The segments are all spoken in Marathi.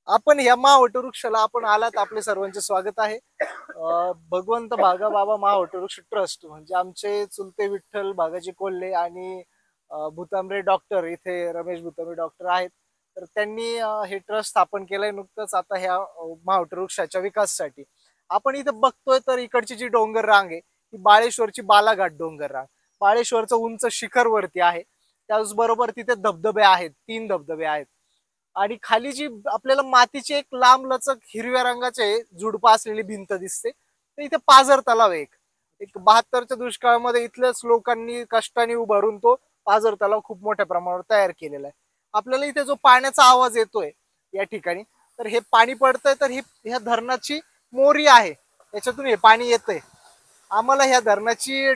आपण या महावटवृक्षाला आपण आलात, आपले सर्वांचे स्वागत आहे. भगवंत बागा बाबा महावटवृक्ष ट्रस्ट म्हणजे आमचे चुलते विठ्ठल बागाजी कोल्हे आणि भूतांबरे डॉक्टर, इथे रमेश भूतांबरे डॉक्टर आहेत. तर त्यांनी हे ट्रस्ट स्थापन केलंय नुकतंच आता ह्या महावटवृक्षाच्या विकासासाठी. आपण इथे बघतोय तर इकडची जी डोंगर रांग आहे ही बाळेश्वरची बालाघाट डोंगर रांग. बाळेश्वरचं उंच शिखर वरती आहे. त्याचबरोबर तिथे धबधबे आहेत, 3 धबधबे आहेत. आणि खाली जी आपल्याला मातीची एक लांब लचक हिरव्या रंगाचे झुडपं असलेली भिंत दिसते, तर इथे पाझर तलाव आहे. एक 72च्या दुष्काळामध्ये इथल्याच लोकांनी कष्टाने उभारून तो पाझर तलाव खूप मोठ्या प्रमाणावर तयार केलेला आहे. आपल्याला इथे जो पाण्याचा आवाज येतोय या ठिकाणी, तर हे पाणी पडतंय, तर ही ह्या धरणाची मोरी आहे, त्याच्यातून हे पाणी येतंय. आम्हाला ह्या धरणाची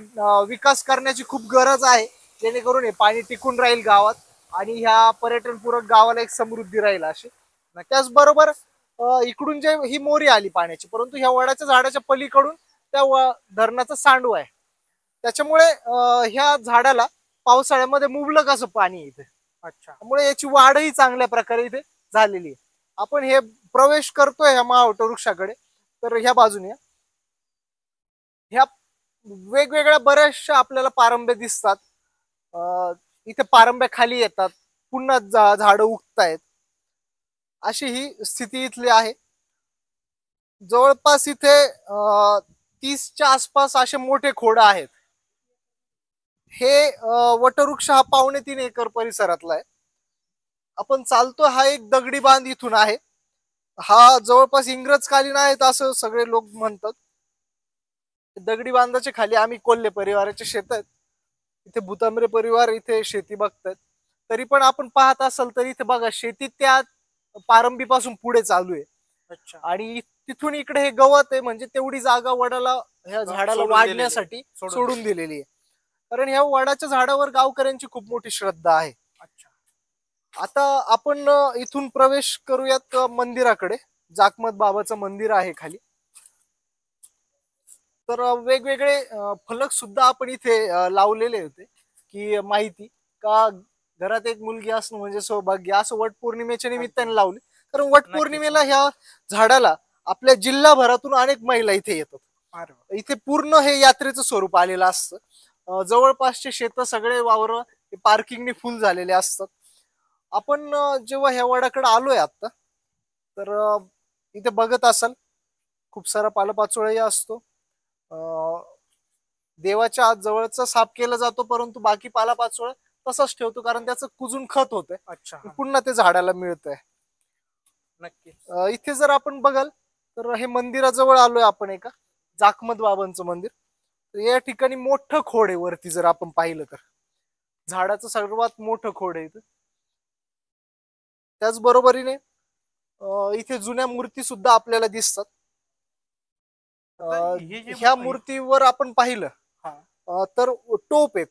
विकास करण्याची खूप गरज आहे, जेणेकरून हे पाणी टिकून राहील गावात आणि ह्या पर्यटनपूरक गावाला एक समृद्धी राहील अशी. त्याचबरोबर इकडून जे ही मोरी आली पाण्याची, परंतु ह्या वडाच्या झाडाच्या पलीकडून त्या धरणाचं सांडू आहे. त्याच्यामुळे ह्या झाडाला पावसाळ्यामध्ये मुबलक असं पाणी येते. अच्छा. त्यामुळे याची वाढही चांगल्या प्रकारे इथे झालेली आहे. आपण हे प्रवेश करतोय ह्या महावटवृक्षाकडे, तर ह्या बाजूने ह्या वेगवेगळ्या बऱ्याचशा आपल्याला पारंब्या दिसतात. इथे पारंब्या खाली येतात, पुन्हा झाडं उगतायत, अशी ही स्थिती इथली आहे. जवळपास इथे 30च्या आसपास असे मोठे खोड आहेत. हे वटवृक्ष हा 2.25 एकर परिसरातला आहे. आपण चालतो हा एक दगडी बांध इथून आहे. हा जवळपास इंग्रजकालीन आहेत असं सगळे लोक म्हणतात. दगडी बांधाच्या खाली आम्ही कोल्हे परिवाराचे शेत आहेत. इथे भूतांबरे परिवार इथे शेती बघतात. तरी पण आपण पाहत असाल तर इथे बघा शेती त्या पारंबीपासून पुढे चालू आहे. अच्छा. आणि तिथून इकडे हे गवत आहे, म्हणजे तेवढी जागा वडाला ह्या झाडाला वाढण्यासाठी सोडून दिलेली आहे. कारण ह्या वडाच्या झाडावर गावकऱ्यांची खूप मोठी श्रद्धा आहे. अच्छा. आता आपण इथून प्रवेश करूयात मंदिराकडे. जाकमत बाबाचं मंदिर आहे खाली. तर वेगवेगळे फलक सुद्धा आपण इथे लावलेले होते, की माहिती का घरात एक मुलगी असणं म्हणजे सौभाग्य, असं वटपौर्णिमेच्या निमित्ताने लावले. कारण वटपौर्णिमेला ह्या झाडाला आपल्या जिल्हाभरातून अनेक महिला इथे येतात. इथे पूर्ण हे यात्रेचं स्वरूप आलेलं असतं. जवळपासचे शेत सगळे वावर पार्किंगने फुल झालेले असतात. आपण जेव्हा ह्या वडाकडे आलोय आता, तर इथे बघत असाल खूप सारा पालापाचोळाही असतो. देवाच्या आत जवळचा साफ केला जातो, परंतु बाकी पालापाचोळा तसंच ठेवतो, कारण त्याचं कुजून खत होतंय. अच्छा. पुन्हा ते झाडाला मिळतंय. नक्की. इथे जर आपण बघाल तर हे मंदिराजवळ आलोय आपण एका जाखमत बाबांचं मंदिर. तर या ठिकाणी मोठं खोड आहे वरती, जर आपण पाहिलं तर झाडाचं सर्वात मोठं खोड आहे इथं. त्याचबरोबरीने इथे जुन्या मूर्ती सुद्धा आपल्याला दिसतात. ह्या मूर्तीवर आपण पाहिलं तर टोप आहेत,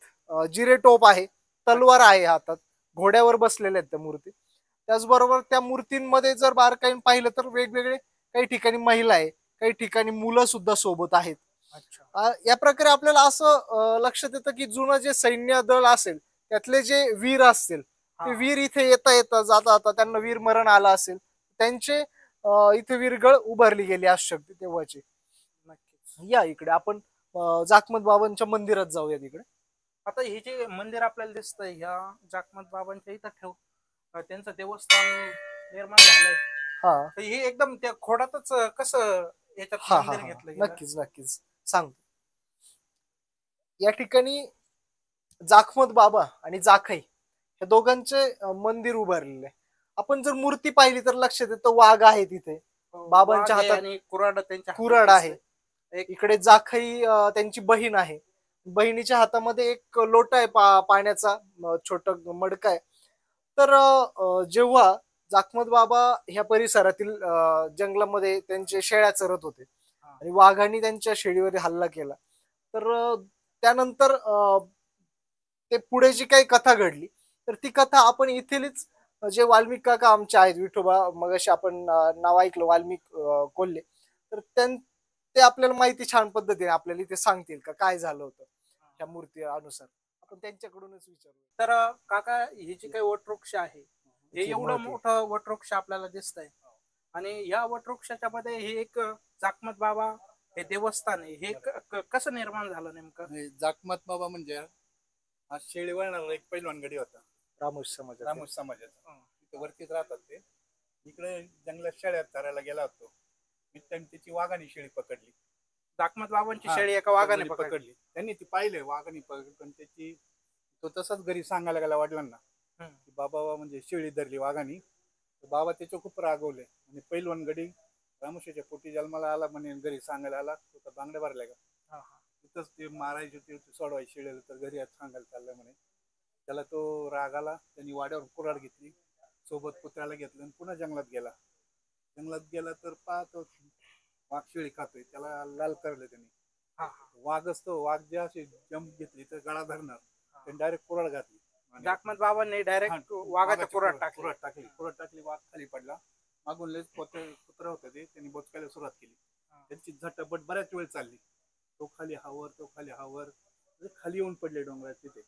जिरे टोप आहे, तलवार आहे हातात, घोड्यावर बसलेल्या आहेत त्या मूर्ती. त्याचबरोबर त्या मूर्तींमध्ये जर बारकाईने पाहिलं तर वेगवेगळे काही ठिकाणी महिला आहे, काही ठिकाणी मुलं सुद्धा सोबत आहेत. या प्रकारे आपल्याला असं लक्षात येतं की जुनं जे सैन्य दल असेल त्यातले जे वीर असतील, ते वीर इथे येता येता जाता जाता त्यांना वीर मरण आलं असेल, त्यांचे इथे वीरगळ उभारली गेली असू शकते तेव्हाची. या इकडे आपण जाकमत बाबांच्या मंदिरात जाऊया तिकडे. आता हे जे मंदिर आपल्याला दिसतंय ह्या जाकमत बाबांच्या इथं त्यांचं देवस्थान निर्माण झालंय. तर हे एकदम त्या खोडातच कसं याच्यात मंदिर घेतलं? नक्कीच नक्कीच सांगतो. या ठिकाणी जाखमत बाबा आणि जाखई या दोघांचे मंदिर उभारलेले आहे. आपण जर मूर्ती पाहिली तर लक्षात येतं वाघ आहे तिथे, बाबांच्या हातात आणि कुऱ्हाड, त्यांच्या कुऱ्हाड आहे. इकडे जाखई त्यांची बहीण आहे, बहिणीच्या हातामध्ये एक लोटा आहे पाण्याचा, छोट मडका आहे. तर जेव्हा जाखमत बाबा ह्या परिसरातील जंगलामध्ये त्यांचे शेळ्या चरत होते आणि वाघांनी त्यांच्या शेळीवर हल्ला केला, तर त्यानंतर ते पुढे जी काही कथा घडली, तर ती कथा आपण इथेच जे वाल्मिक काका आमचे आहेत, विठोबा मगाशी आपण नाव ऐकलं वाल्मिक कोल्हे, तर ते आपल्याला माहिती छान पद्धतीने आपल्याला इथे सांगतील का काय झालं होतं त्या मूर्ती अनुसार. आपण त्यांच्याकडूनच विचारू. तर काका, हे जे काही वटवृक्ष आहे, हे एवढं मोठं वटवृक्ष आपल्याला दिसतंय, आणि या वटवृक्षाच्या मध्ये हे एक जाकमत बाबा हे देवस्थान आहे, हे कसं निर्माण झालं नेमकं? जाकमत बाबा म्हणजे हा शेळी वळणारा एक पैलवान गडी होता, रामोशी समाजाचा. तिथे वरतीच राहतात ते. इकडे जंगलात शेळ्या चरायला गेला होतो, त्याची वाघाने शेळी पकडली. जाकमत बाबांची शेळी एका वाघाने पकडली. त्यांनी ती पाहिले वाघाने पकडली, त्याची तो तसाच घरी सांगायला गेला वडिलांना की बाबा म्हणजे शेळी धरली वाघाने. बाबा त्याचे खूप रागवले आणि पैलवान गडी रामोशीच्या पोटी जन्माला आला म्हणे, घरी सांगायला आला तो बांगड्या भरल्या का तिथंच ते मारायचे, ते सोडवायचे शेळीला, तर घरी आज सांगायला चाललं म्हणे. त्याला तो राग आला, त्यांनी वाड्यावर कुऱ्हाड घेतली, सोबत कुत्र्याला घेतलं आणि पुन्हा जंगलात गेला तर पाहतो वाघ शेळी खातोय, त्याला लाल करले त्यांनी. वाघ असतो, वाघ जे असे जंप घेतली तर गळा धरणार, त्यांनी डायरेक्ट कुऱ्हाड घातली. जाकमत बाबांनी डायरेक्ट वाघाच्या कुऱ्हाड टाकली, वाघ खाली पडला. मागून लयच कुत्रा होता ते, त्यांनी बोचकायला सुरुवात केली. त्यांची झटापट बऱ्याच वेळ चालली, तो खाली हावर खाली येऊन पडले डोंगरात तिथे.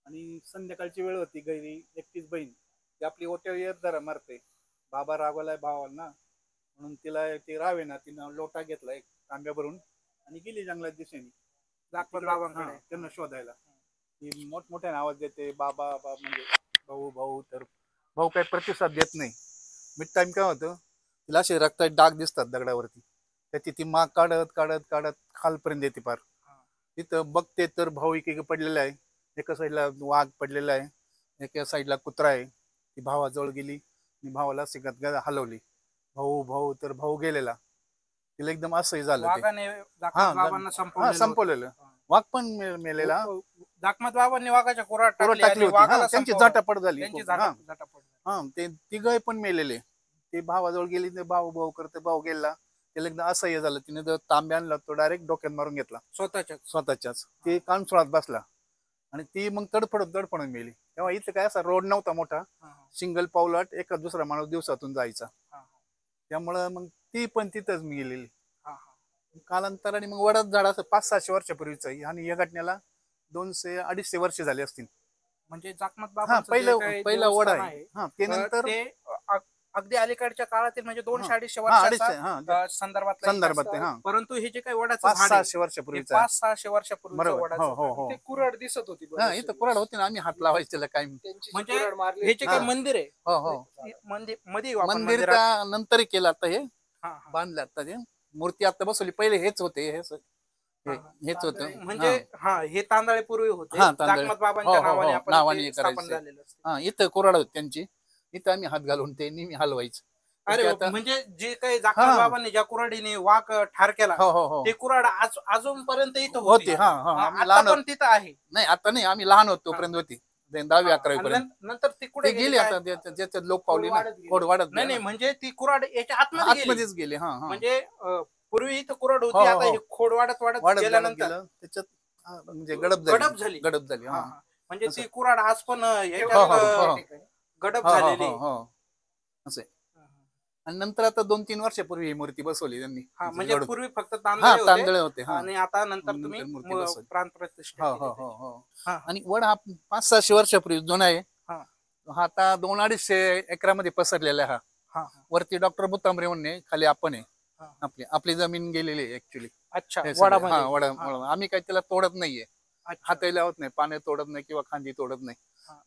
आणि संध्याकाळची वेळ होती, घरी एकटीच बहीण ती आपली ओट्यावर येत जरा मारते. बाबा रागवलाय भावांना म्हणून तिला ते रावे ना, तिनं लोटा घेतला एक तांब्या भरून आणि गेली जंगलात दिशेने जाकमत बाबांकडे त्यांना शोधायला. ती मोठमोठ्याने आवाज देते, बाबा म्हणजे भाऊ. तर भाऊ काही प्रतिसाद देत नाही. मिड टाइम काय होतं, तिला असे रक्ताचे डाग दिसतात दगडावरती, त्याची ती माग काढत खालपर्यंत येते पार. तिथं बघते तर भाऊ एक पडलेला आहे, एका साईडला वाघ पडलेला आहे, एका साईडला कुत्रा आहे. ती भावाजवळ गेली आणि भावाला सिगत हलवली, भाऊ तर भाऊ गेलेला. तिला एकदम असंही झालं, संपवलेलं. वाघ पण मेलेला. जाकमत बाबांनी वाघाच्या कुऱ्हाड टाकली होती, त्यांची झटापट झाली. ते तिघ पण मेलेले. ते भावाजवळ गेली, ते भाऊ करते, भाऊ गेला. त्याला एकदा असह्य झालं, तिने जर तांब्या आणला तो डायरेक्ट डोक्यात मारून घेतला स्वतःच्याच. ते कानसुळात बसला आणि ती मग तडफडून मेली. तेव्हा इथं काय असा रोड नव्हता मोठा, सिंगल पावलाट एका दुसरा माणूस दिवसातून जायचा. त्यामुळं मग ती पण तिथंच गेलेली. कालांतराने मग वडाच झाड असं 500-600 वर्षापूर्वीच आहे आणि या घटनेला 200-250 वर्ष झाली असतील. म्हणजे जाकमत बाबा पहिला वडा आहे. ते नंतर अगदी अलीकडच्या काळातील म्हणजे 200-250 वर्षाच्या संदर्भात. परंतु हे जे काही वडाचं 500-600 वर्षापूर्वी 500-600 वर्षापूर्वी कुऱ्हाड दिसत होती. इथं कुऱ्हाड होती ना, आम्ही हात लावायचं त्याला. काय म्हणजे हे जे काही मंदिर आहे, मंदिर नंतर केलं, आता हे बांधलं. आता ते मूर्ती आता बसवली, पहिले हेच होते, हेच होतं. म्हणजे हे तांदळे पूर्वी होते, जाकमत बाबांच्या नावाने स्थापन झालेलं. इथं कुऱ्हाड होती त्यांची, इथं आम्ही हात घालून ते नेहमी हलवायचं. अरे म्हणजे जे काही जाकमत बाबांनी ज्या कुऱ्हाडीने वाघ ठार केला, ते कुऱ्हाड अजूनपर्यंत इथं होती. पण तिथं आहे. नाही आता नाही, आम्ही लहान होतो तोपर्यंत होती, 10वी-11वी पर्यंत. नंतर ती कुठे गेली, आता ज्याच्यात लोक पावली ना, कोड वाढत नाही. म्हणजे ती कुऱ्हाड याच्या आतमध्येच गेली. म्हणजे पूर्वी इथं कुऱ्हाड होती, आता हे खोड वाढत गेल्यानंतर त्याच्यात म्हणजे गडप झाली. म्हणजे ती कुऱ्हाड आज पण गडप झालेली असे. आणि नंतर आता 2-3 वर्षापूर्वी ही मूर्ती बसवली त्यांनी. म्हणजे पूर्वी फक्त तांदळे होते आणि आता नंतर तुम्ही प्राण प्रतिष्ठा. आणि वड हा 500-600 वर्षापूर्वी जुना आहे. हा आता 200-250 एकरामध्ये पसरलेला आहे. हा वरती डॉक्टर बुतांबरे म्हणणे, खाली आपण आहे. आपली जमीन गेलेली आहे ऍक्च्युली. वडा आम्ही काही त्याला तोडत नाहीये, हाताला लावत नाही, पाणी तोडत नाही किंवा खांदी तोडत नाही.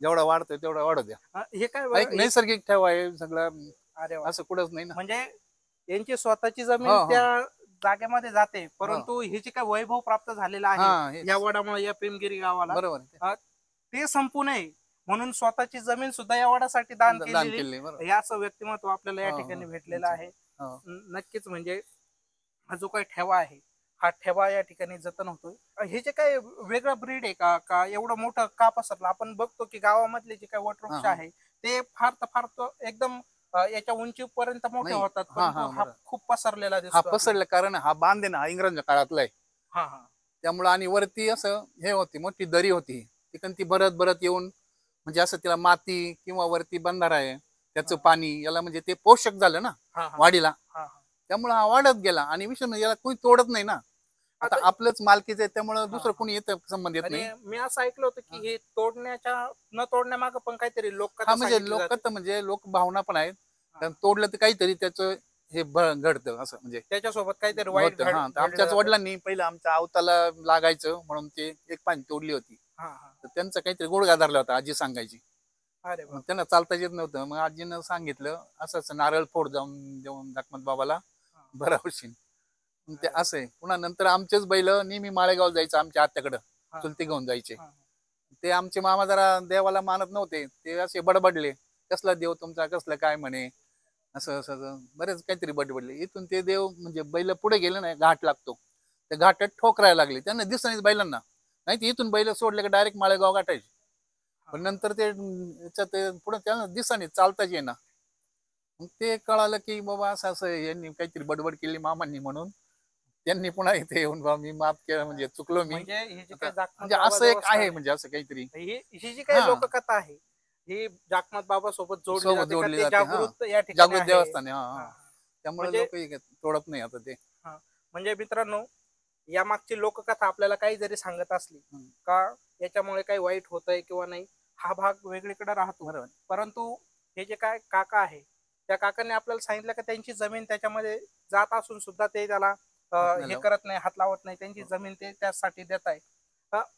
जेवढा वाढतोय तेवढा वाढू द्या. हे काय एक नैसर्गिक ठेवा आहे सगळं, असं कुठंच नाही ना. म्हणजे यांची स्वतःची जमीन त्या जागेमध्ये जाते, परंतु हे जे काय वैभव प्राप्त झालेला आहे या वडामुळे, या पेमगिरी गावाला, बरोबर, ते संपू नये म्हणून स्वतःची जमीन सुद्धा या वडासाठी दान केली. हे असं व्यक्तिमत्व आपल्याला या ठिकाणी भेटलेलं आहे. नक्कीच म्हणजे हा जो काही ठेवा आहे, हा ठेवा या ठिकाणी जतन होतोय. हे जे काही वेगळं ब्रीड आहे का एवढं मोठं का पसरलं? आपण बघतो की गावामधले जे काही वटवृक्ष आहे ते फार एकदम याच्या उंचीपर्यंत मोठे होतात, हा खूप पसरलेला दिसतो. हा पसरला कारण हा बांध आहे ना, इंग्रजांच्या काळातला आहे. त्यामुळे आणि वरती असं हे होती, मोठी दरी होती, तिकडून ती भरत येऊन म्हणजे असं तिला माती किंवा वरती बंधारा आहे, त्याचं पाणी, याला म्हणजे ते पोषक झालं ना वाढीला. त्यामुळे हा वाढत गेला आणि विषय म्हणजे याला कोणी तोडत नाही ना. आता आपलंच मालकीच आहे, त्यामुळे दुसरं कोणी येतं संबंध येत नाही. मी असं ऐकलं होतं की हे न तोडण्यामागं पण काहीतरी लोककथा म्हणजे लोककथा म्हणजे लोक भावना पण आहेत कारण तोडलं तर काहीतरी त्याचं हे घडतं असं म्हणजे त्याच्यासोबत काहीतरी वाईट होतं. हा तर आमच्याच वडिलांनी पहिलं आमच्या आवताला लागायचं म्हणून ते एक पाणी तोडली होती. तर त्यांचा काहीतरी गुडघा धरला होता, आजी सांगायची. अरे मग त्यांना चालता येत नव्हतं. मग आजीनं सांगितलं असं असं नारळ फोड जाऊन देऊन जाकमत बाबाला बरा होशील. मग ते असं आहे. पुन्हा नंतर आमचेच बैल नेहमी माळेगाव जायचं आमच्या आत्याकडं, चुलती घेऊन जायचे. ते आमचे मामा जरा देवाला मानत नव्हते, ते असे बडबडले, कसला देव तुमचा, कसलं काय म्हणे, असं असं बरेच काहीतरी बडबडले. इथून ते देव म्हणजे बैल पुढे गेले ना, घाट लागतो, त्या घाटात ठोकरायला लागले. त्यांना दिसत नाही बैलांना, नाही ते इथून बैल सोडले का डायरेक्ट माळेगाव गाठायचे. पण नंतर ते याच्यात पुढे त्यांना दिसाने चालताच येईना. मग ते कळालं की बाबा असं असं यांनी काहीतरी बडबड केली मामांनी, म्हणून त्यांनी पुन्हा इथे येऊन बा मी माफ केलं, म्हणजे चुकलो मी. म्हणजे असं एक आहे, म्हणजे असं काहीतरी ही जी काही लोककथा आहे ही जाकमत बाबा सोबत जोडली जाते. जागृत देवस्थान आहे. त्यामुळे लोक तोडत नाही आता ते. म्हणजे मित्रांनो, या मागची लोककथा आपल्याला काही जरी सांगत असली का याच्यामुळे काही वाईट होतंय किंवा नाही, हा भाग वेगळीकडे राहतो. परंतु हे जे काय काका आहे, त्या काकांनी आपल्याला सांगितलं की त्यांची जमीन त्याच्यामध्ये जात असून सुद्धा ते त्याला हे करत नाही, हात लावत नाही. त्यांची जमीन ते त्यासाठी देत आहे.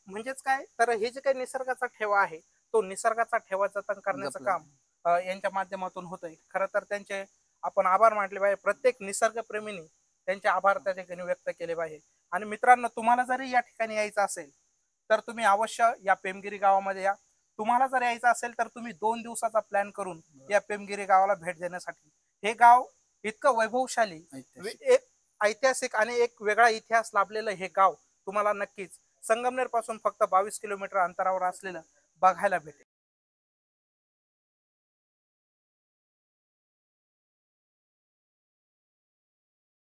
म्हणजेच काय तर हे जे काही निसर्गाचा ठेवा आहे, तो निसर्गाचा ठेवा जतन करण्याचं काम यांच्या माध्यमातून होतंय. खरं तर त्यांचे आपण आभार मानले पाहिजे. प्रत्येक निसर्गप्रेमीने त्यांचे आभार त्या ठिकाणी व्यक्त केले पाहिजे. आणि मित्रांनो, तुम्हाला जरी या ठिकाणी यायचं असेल तर तुम्ही अवश्य या पेमगिरी गावामध्ये या. तुम्हाला जर यायचं असेल तर तुम्ही 2 दिवसाचा प्लॅन करून या पेमगिरी गावाला भेट देण्यासाठी. हे गाव इतकं वैभवशाली, एक ऐतिहासिक आणि एक वेगळा इतिहास लाभलेलं हे गाव तुम्हाला नक्कीच संगमनेर पासून फक्त 22 किलोमीटर अंतरावर असलेलं बघायला भेटेल.